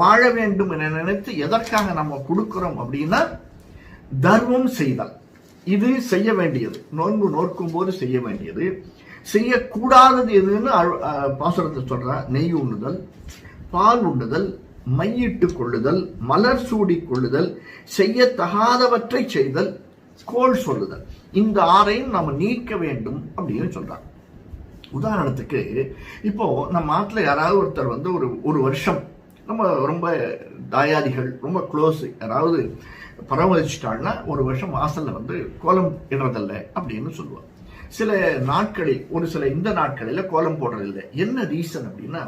வாழ வேண்டும் என நினைத்து எதற்காக நம்ம கொடுக்கிறோம் அப்படின்னா தர்மம் செய்தல். இது செய்ய வேண்டியது, நோன்பு நோக்கும் போது செய்ய வேண்டியது. செய்யக்கூடாதது எதுன்னு பாசுரத்தை சொல்ற, நெய் உண்ணுதல், பால் உண்ணுதல், மையிட்டு கொள்ளுதல், மலர் சூடி கொள்ளுதல், செய்யத்தகாதவற்றை செய்தல், கோள் சொல்லுதல். இந்த ஆறையும் நம்ம நீக்க வேண்டும் அப்படின்னு சொல்றாங்க. உதாரணத்துக்கு இப்போ நம்ம நாட்டில் யாராவது ஒருத்தர் வந்து ஒரு வருஷம் நம்ம ரொம்ப தாயாதிகள் ரொம்ப க்ளோஸ் யாராவது பராமரிச்சுட்டாள்னா ஒரு வருஷம் வாசல்ல வந்து கோலம் இடுறதில்ல அப்படின்னு சொல்லுவாங்க. சில நாட்களில் ஒரு சில இந்த நாட்களில் கோலம் போடுறதில்லை. என்ன ரீசன் அப்படின்னா,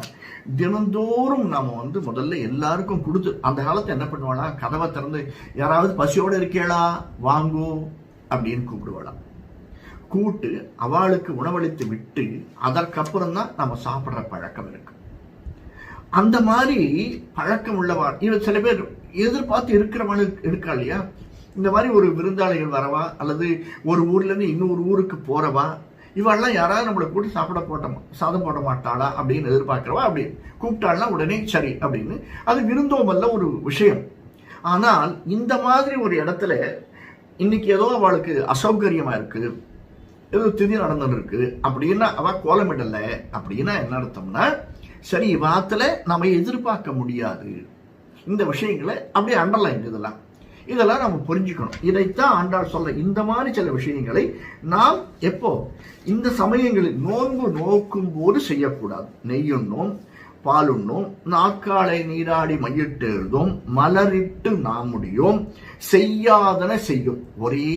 தினந்தோறும் நாம வந்து முதல்ல எல்லாருக்கும் கொடுத்து, அந்த காலத்தை என்ன பண்ணுவானா, கதவை திறந்து யாராவது பசியோட இருக்கேளா வாங்கோ அப்படின்னு கூப்பிடுவாளாம். கூட்டு அவளுக்கு உணவளித்து விட்டு அதற்கப்புறம் தான் நம்ம சாப்பிட்ற பழக்கம் இருக்கு. அந்த மாதிரி பழக்கம் உள்ளவா இவன் சில பேர் எதிர்பார்த்து இருக்கிறவனுக்கு இருக்கா இல்லையா, இந்த மாதிரி ஒரு விருந்தாளிகள் வரவா அல்லது ஒரு ஊர்ல இருந்து இன்னொரு ஊருக்கு போறவா, இவெல்லாம் யாராவது நம்மளை கூட்டி சாதம் போட மாட்டாளா அப்படின்னு எதிர்பார்க்கிறவா. அப்படி கூப்பிட்டாள்னா உடனே சரி அப்படின்னு, அது விருந்தோமல்ல ஒரு விஷயம். ஆனால் இந்த மாதிரி ஒரு இடத்துல இன்னைக்கு ஏதோ அவளுக்கு அசௌகரியமா இருக்கு, ஏதோ திதி நடந்துட்டு இருக்கு அப்படின்னா அவ கோலமிடல அப்படின்னா என்ன அர்த்தம்னா, சரி வாத்துல நம்ம எதிர்பார்க்க முடியாது. இந்த விஷயங்களை அப்படியே அண்டர்லைன் இதெல்லாம் நம்ம புரிஞ்சுக்கணும். இதைத்தான் ஆண்டாள் சொல்ல. இந்த மாதிரி சில விஷயங்களை நாம் எப்போ இந்த சமயங்களில் நோன்பு நோக்கும் போது செய்யக்கூடாது. நெய்யுண்ணோம், பாலுண்ணோம், நாக்காலை நீராடி மையிட்டு எழுதும், மலரிட்டு நாம் முடியும், செய்யாதன செய்யும். ஒரே